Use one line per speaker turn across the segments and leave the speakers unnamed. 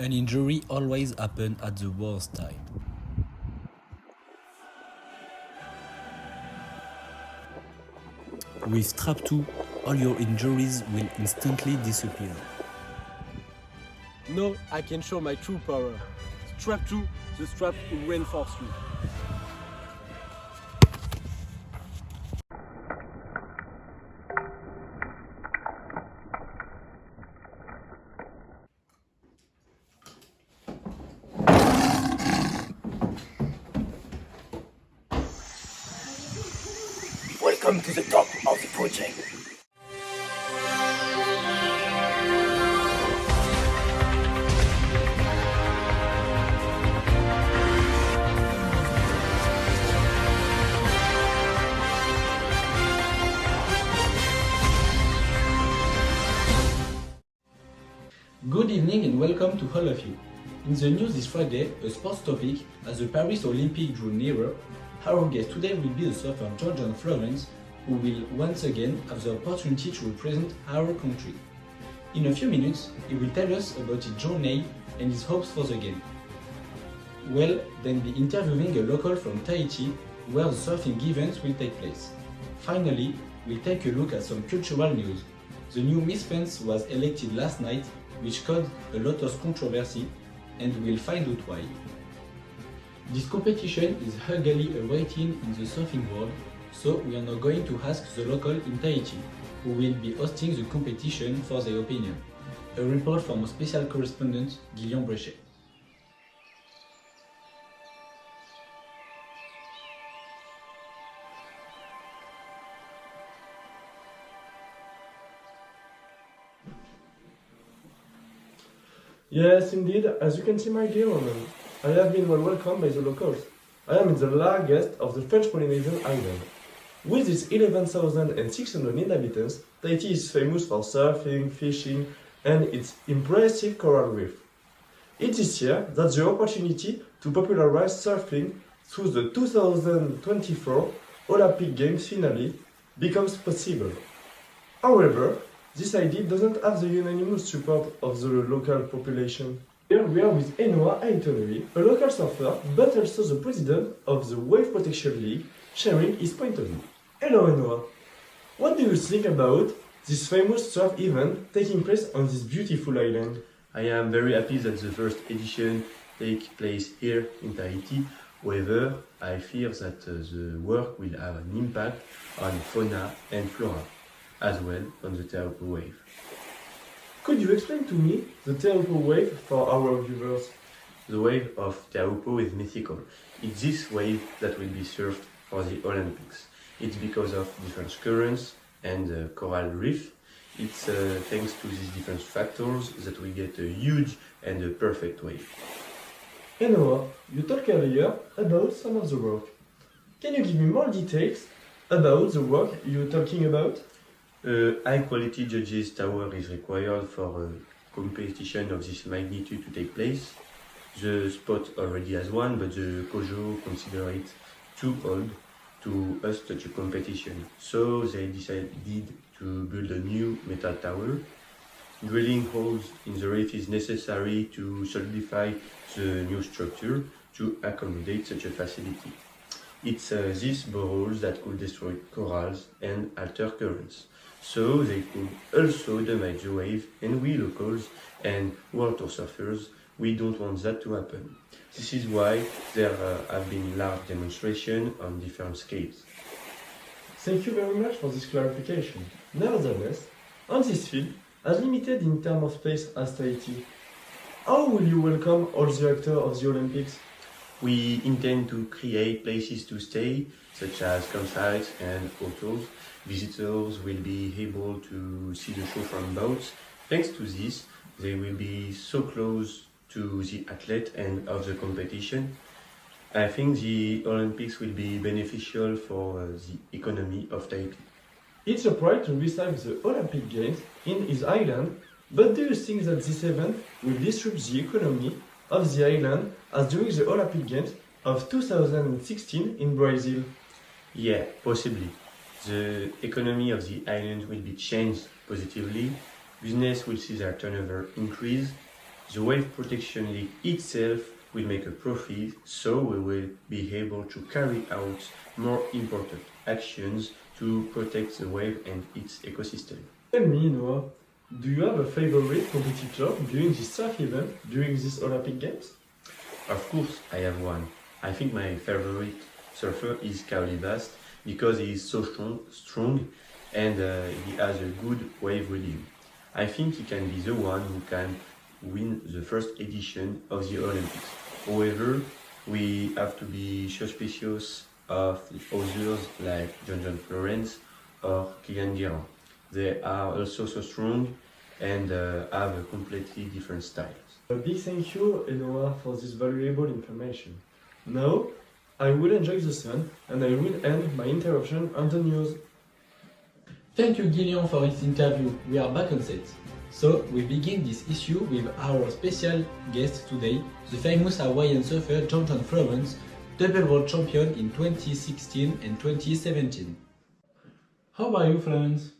An injury always happens at the worst time. With strap 2, all your injuries will instantly disappear.
Now I can show my true power. Strap 2, the strap will reinforce you.
Welcome to the top of the project.
Good evening and welcome to all of you. In the news this Friday, a sports topic, as the Paris Olympic drew nearer, our guest today will be the surfer Georgian Florence, who will once again have the opportunity to represent our country. In a few minutes, he will tell us about his journey and his hopes for the game. We'll then be interviewing a local from Tahiti, where the surfing events will take place. Finally, we'll take a look at some cultural news. The new Miss France was elected last night, which caused a lot of controversy, and we'll find out why. This competition is eagerly awaited in the surfing world, so we are now going to ask the local in Tahiti, who will be hosting the competition, for their opinion. A report from our special correspondent, Guilian Brechet.
Yes, indeed. As you can see, my dear Romain, I have been well welcomed by the locals. I am in the largest of the French Polynesian island. With its 11,600 inhabitants, Tahiti is famous for surfing, fishing, and its impressive coral reef. It is here that the opportunity to popularize surfing through the 2024 Olympic Games finale becomes possible. However, this idea doesn't have the unanimous support of the local population. Here we are with Enoa Aitonui, a local surfer, but also the president of the Wave Protection League, sharing his point of view. Hello Enoa, what do you think about this famous surf event taking place on this beautiful island?
I am very happy that the first edition takes place here in Tahiti. However, I fear that the work will have an impact on fauna and flora, as well on the Taupo wave.
Could you explain to me the Taupo wave for our viewers?
The wave of Taupo is mythical. It's this wave that will be surfed for the Olympics. It's because of different currents and the coral reef. It's thanks to these different factors that we get a huge and a perfect wave.
Enoa, you talked earlier about some of the work. Can you give me more details about the work you're talking about?
A high-quality judges tower is required for a competition of this magnitude to take place. The spot already has one, but the Kojo consider it too old to host such a competition. So they decided to build a new metal tower. Drilling holes in the reef is necessary to solidify the new structure to accommodate such a facility. It's these boreholes that could destroy corals and alter currents. So they could also damage the wave, and we locals and world tour surfers, we don't want that to happen. This is why there have been large demonstrations on different scales.
Thank you very much for this clarification. Nevertheless, on this field, as limited in terms of space as Tahiti, how will you welcome all the actors of the Olympics?
We intend to create places to stay, such as campsites and hotels. Visitors will be able to see the show from boats. Thanks to this, they will be so close to the athlete and of the competition. I think the Olympics will be beneficial for the economy of Tahiti.
It's a pride to receive the Olympic Games in his island, but do you think that this event will disrupt the economy of the island as during the Olympic Games of 2016 in Brazil?
Yeah, possibly. The economy of the island will be changed positively. Business will see their turnover increase. The Wave Protection League itself will make a profit, so we will be able to carry out more important actions to protect the wave and its ecosystem.
Tell me, Noah, do you have a favorite competitor during this surf event, during these Olympic Games?
Of course, I have one. I think my favorite surfer is Bast because he is so strong and he has a good wave reading. I think he can be the one who can win the first edition of the Olympics. However, we have to be suspicious of the others like John Florence or Guilian. They are also so strong and have a completely different styles.
A big thank you, Noah, for this valuable information. Now, I will enjoy the sun and I will end my interruption on the news.
Thank you, Guilian, for this interview. We are back on set. So, we begin this issue with our special guest today, the famous Hawaiian surfer John Florence, double world champion in 2016 and 2017. How are you, Florence?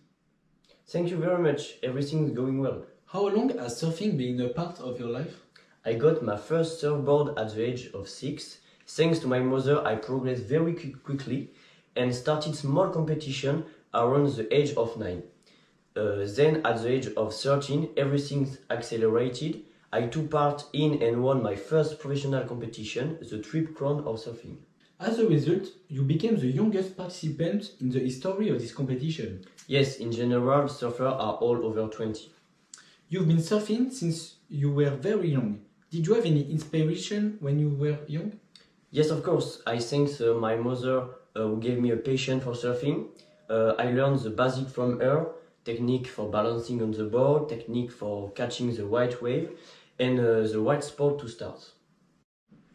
Thank you very much. Everything's going well.
How long has surfing been a part of your life?
I got my first surfboard at the age of 6. Thanks to my mother, I progressed very quickly and started small competition around the age of 9. Then at the age of 13, everything accelerated. I took part in and won my first professional competition, the Triple Crown of Surfing.
As a result, you became the youngest participant in the history of this competition.
Yes, in general, surfers are all over 20.
You've been surfing since you were very young. Did you have any inspiration when you were young?
Yes, of course. I thank my mother who gave me a passion for surfing. I learned the basic from her, technique for balancing on the board, technique for catching the right wave, and the right spot to start.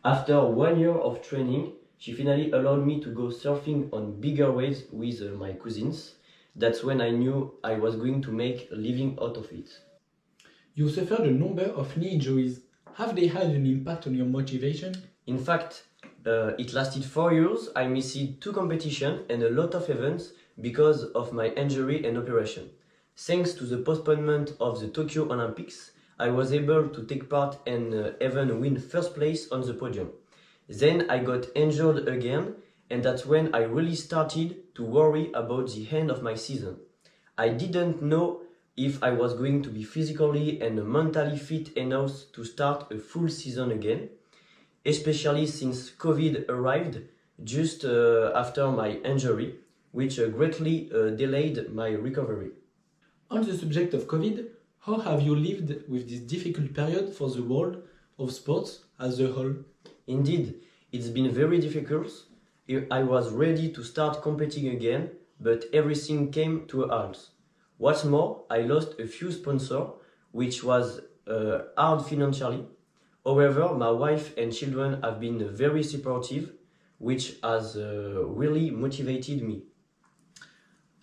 After 1 year of training, she finally allowed me to go surfing on bigger waves with my cousins. That's when I knew I was going to make a living out of it.
You suffered a number of knee injuries. Have they had an impact on your motivation?
In fact, it lasted 4 years. I missed 2 competitions and a lot of events because of my injury and operation. Thanks to the postponement of the Tokyo Olympics, I was able to take part and even win first place on the podium. Then I got injured again, and that's when I really started to worry about the end of my season. I didn't know if I was going to be physically and mentally fit enough to start a full season again, especially since COVID arrived just after my injury, which greatly delayed my recovery.
On the subject of COVID, how have you lived with this difficult period for the world of sports as a whole?
Indeed, it's been very difficult. I was ready to start competing again, but everything came to a halt. What's more, I lost a few sponsors, which was hard financially. However, my wife and children have been very supportive, which has really motivated me.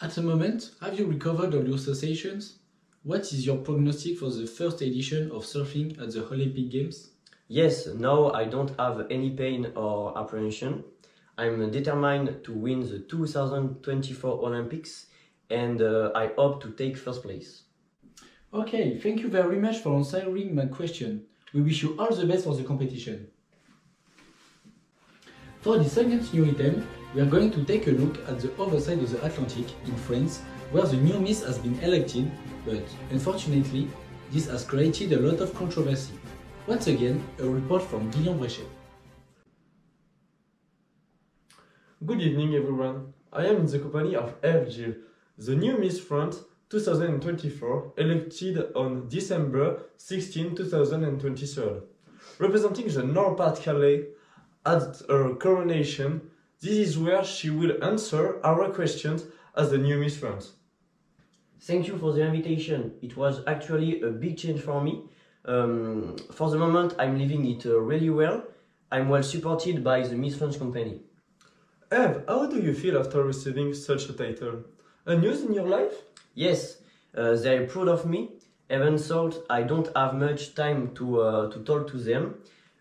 At the moment, have you recovered all your sensations? What is your prognostic for the first edition of surfing at the Olympic Games?
Yes, now I don't have any pain or apprehension. I'm determined to win the 2024 Olympics and I hope to take first place.
Okay, thank you very much for answering my question. We wish you all the best for the competition. For the second new item, we are going to take a look at the other side of the Atlantic, in France, where the new Miss has been elected, but unfortunately, this has created a lot of controversy. Once again, a report from Guilian Brechet.
Good evening, everyone. I am in the company of Gilles, the new Miss France 2024, elected on December 16, 2023. Representing the Nord-Pas-de-Calais at her coronation, this is where she will answer our questions as the new Miss France.
Thank you for the invitation. It was actually a big change for me. For the moment, I'm living it really well. I'm well supported by the Miss France company.
Eve, how do you feel after receiving such a title? A news in your life?
Yes, they're proud of me. Even though I don't have much time to talk to them,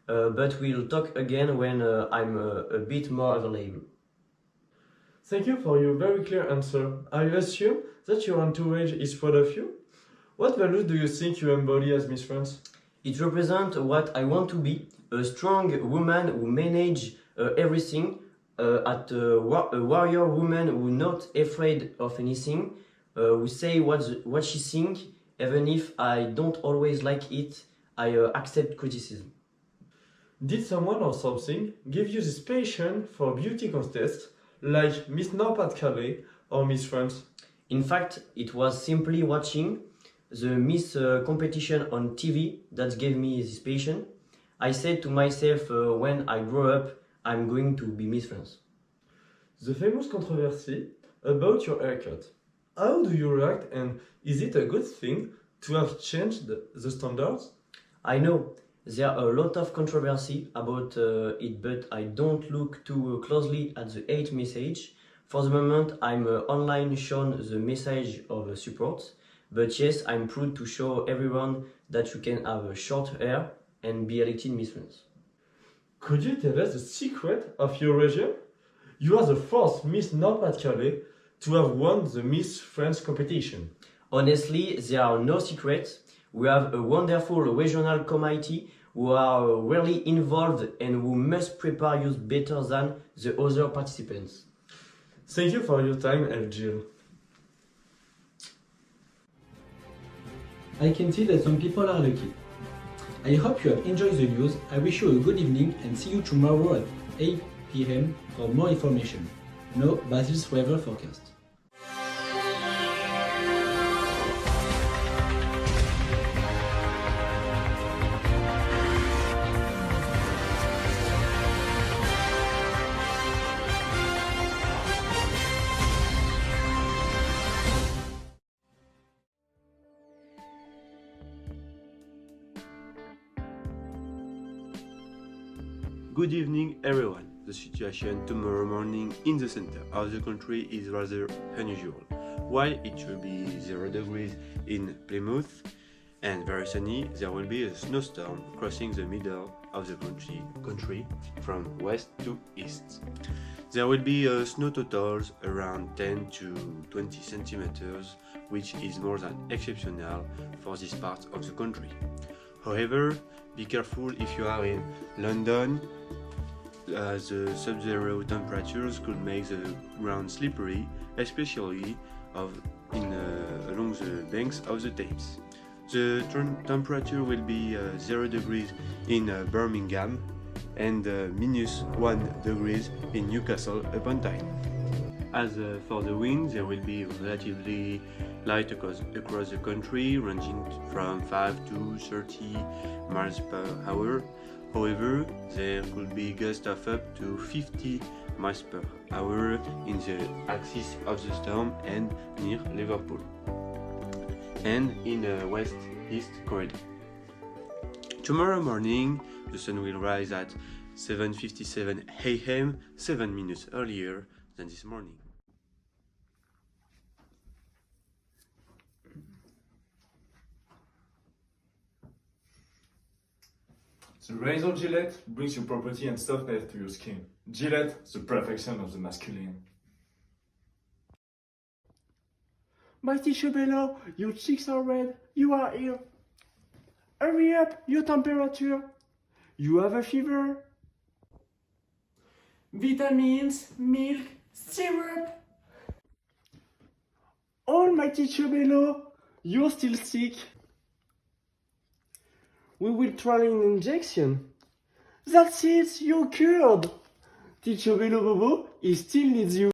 but we'll talk again when I'm a bit more available.
Thank you for your very clear answer. I assume that your entourage is proud of you. What values do you think you embody as Miss France?
It represents what I want to be, a strong woman who manages everything, a warrior woman who not afraid of anything, who say what she think, even if I don't always like it, I accept criticism.
Did someone or something give you this passion for beauty contests like Miss Not-Pas-de-Calais or Miss France?
In fact, it was simply watching the Miss competition on TV that gave me this passion. I said to myself when I grow up, I'm going to be Miss France.
The famous controversy about your haircut. How do you react, and is it a good thing to have changed the standards?
I know there are a lot of controversy about it, but I don't look too closely at the hate message. For the moment, I'm online shown the message of support, but yes, I'm proud to show everyone that you can have short hair and be elected Miss France.
Could you tell us the secret of your region? You are the first Miss Not-Pas-de-Calais to have won the Miss France competition.
Honestly, there are no secrets. We have a wonderful regional committee who are really involved and who must prepare you better than the other participants.
Thank you for your time, Jill.
I can see that some people are lucky. I hope you have enjoyed the news. I wish you a good evening and see you tomorrow at 8 p.m. for more information. Now, Basile's weather forecast.
Good evening everyone. The situation tomorrow morning in the center of the country is rather unusual. While it will be 0 degrees in Plymouth and very sunny, there will be a snowstorm crossing the middle of the country from west to east. There will be snow totals around 10 to 20 centimeters, which is more than exceptional for this part of the country. However, be careful if you are in London. The sub-zero temperatures could make the ground slippery, especially along the banks of the Thames. The temperature will be 0 degrees in Birmingham and -1 degrees in Newcastle upon Tyne. As for the wind, there will be relatively light across the country, ranging from 5 to 30 miles per hour. However, there could be gusts of up to 50 miles per hour in the axis of the storm and near Liverpool, and in the west-east corridor. Tomorrow morning, the sun will rise at 7:57 a.m., 7 minutes earlier than this morning.
The razor Gillette brings you property and softness to your skin. Gillette, the perfection of the masculine.
Mighty Chobello, your cheeks are red, you are ill. Hurry up, your temperature. You have a fever. Vitamins, milk, syrup. Almighty Chobello, you're still sick. We will try an injection. That's it, you're cured. Teacher Bello Bobo, he still needs you.